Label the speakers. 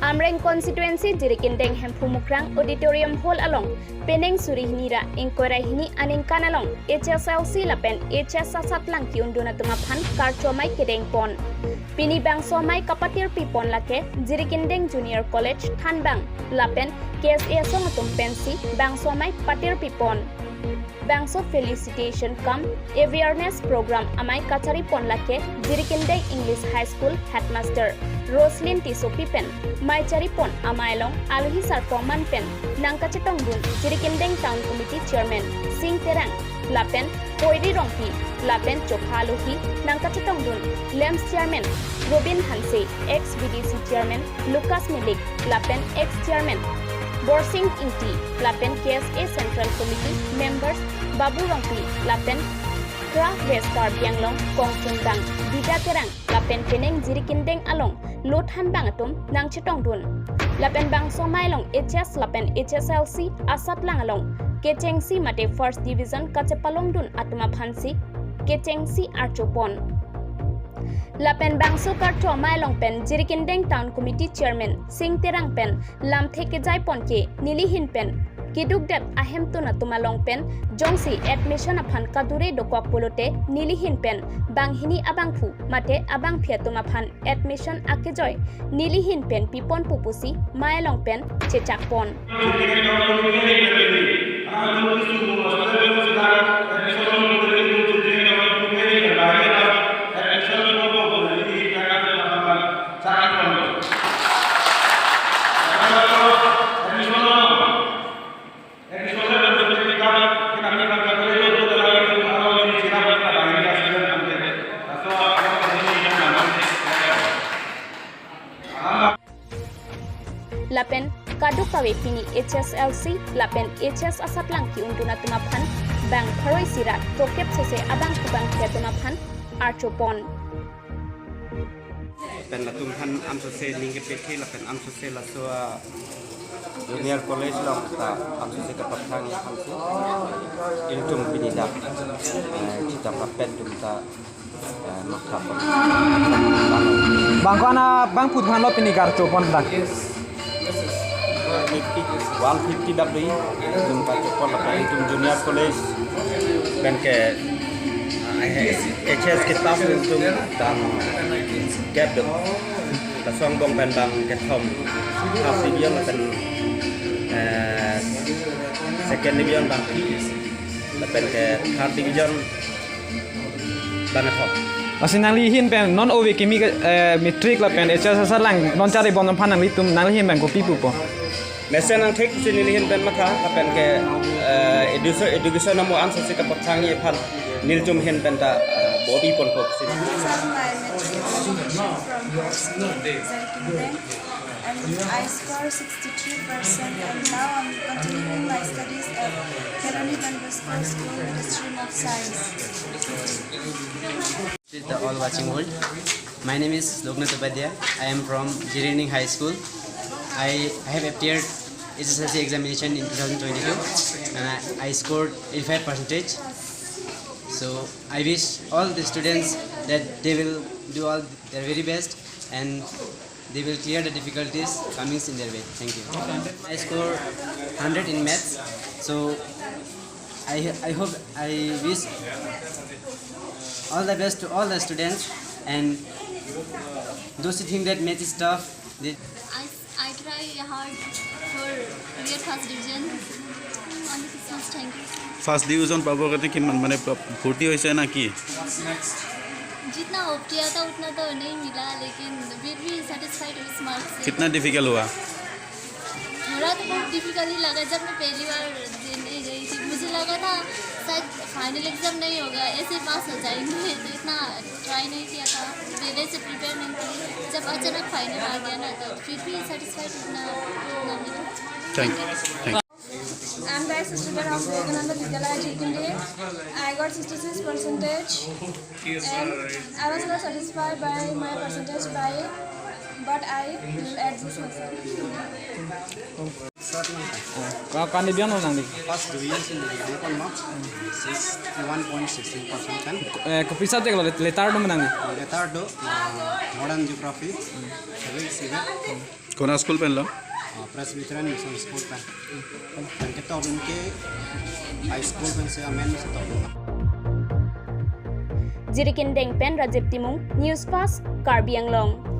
Speaker 1: Amreng constituency jirikindeng hempumukrang auditorium hall along peneng surihnira inkorahini aningkan along HSLC lapen HS satlang ki unduna tumaphan karcho mai kedeng pon pini bangso mai kapatir pipon lake jirikindeng junior college thanbang lapen KSA song tumpensi bangso mai patir pipon bangso felicitation come awareness program amai kachari pon lake jirikindeng English high school headmaster Roslyn Tisopi pen mai chari pon amailong alhi sarpoman pen nangkachetong bun jirikindeng town committee chairman Sing Terang lapen Poiri Rongpi lapen Chophaluhi nangkachetong bun Lems chairman Robin Hanse ex VDC chairman Lucas Milik lapen ex chairman Borsing Inti lapen KSA Central Committee members Babu Rongpi lapen Kra Westar Bianglong Kongchung Bang Dida Terang lapen peneng jirikindeng along Lothan Bangatum nang chetong dun lapen bang somailong HS lapen HSLC asat langalong Kechengsi mate first division kachepalong dun atuma phansi Kechengsi archopon lapen bangso karcho mailong pen jirikindeng town committee chairman Sing Terang pen lam theke jai pon ke nilihin pen kiduk dat ahem to na tumalong pen jongsi admission aphan kadure dokok polote nilihin pen banghini abang phu mate abang phia tumaphan admission akejoy nilihin pen pipon pupusi mailong pen chechak pon lapen kaduk pawe pini HSLC lapen HS asatlang ki unduna tumaphan bang tharoi sirat tokep sese abang kubang khia tumaphan archopon
Speaker 2: pen latum han am sose lingke pekhe lapen am sose laswa junior college lo ta am sose kapathang ya hamse iltum pinida kita kapet dum ta makhap
Speaker 3: bangkana bang puthan lo pini karcho pon dak
Speaker 2: 150 W dum ka chopol lapen iltum junior college pen ke HS ke staff iltum dan gap dum ta song bong pen bang ke thom half division lapen second division bang lapen ke third division bang thom
Speaker 3: asin nalihin pen non owe kimi metric la pen HS satlang non chari bon phan nang litum nalihin bang ko pipu po
Speaker 2: mesen ang thek sinilihin pen makha lapen ke education namo am sose ka pathang ye phan niljum hen pen ta body pon ko sin
Speaker 4: and I scored 63% and now I'm continuing my studies at Kerani Banbasco School with the stream of science.
Speaker 5: To the all watching world, my name is Loknath Upadhyay. I am from Jirining High School. I have appeared HSLC examination in 2022 and I scored 85%. So I wish all the students that they will do all their very best and they will clear the difficulties coming in their way. Thank you. I scored 100 in maths. So I hope I wish all the best to all the students and those who think that math is tough.
Speaker 6: I try hard for get first division. Only Christmas, thank you.
Speaker 7: First division पाबो करते कि मन मने फुर्ती होइसे ना कि
Speaker 6: जितना होप किया था उतना तो नहीं मिला लेकिन फिर भी सेटिस्फाइड इस मार्क्स से।
Speaker 7: कितना डिफिकल्ट हुआ?
Speaker 6: थोड़ा तो बहुत डिफिकल्ट ही लगा जब मैं पहली बार देने गई थी मुझे लगा था शायद फाइनल एग्जाम नहीं होगा ऐसे पास हो जाएंगे तो इतना ट्राई नहीं किया था पहले से प्रिपेयर नहीं की जब अचानक फाइनल आ गया ना तो फिर भी सेटिस्फाइड उतना मिला।
Speaker 7: Thank you.
Speaker 4: I'm the student of Vivekananda Vidyalaya Jitinde. I got 66% and I was not satisfied by my percentage but I will adjust myself.
Speaker 3: kan dibian lo nang di
Speaker 5: First division in the Nepal marks 61.16%.
Speaker 3: Kapisa te kalau letar do menang di
Speaker 5: Letar do modern geography, civic,
Speaker 7: Kona school pen lo?
Speaker 5: Presbyterian Mission School pen. Pen kita orang ke high school pen se amen se tahu.
Speaker 1: Jirikin deng pen Rajib Timung News Fast Karbi Anglong.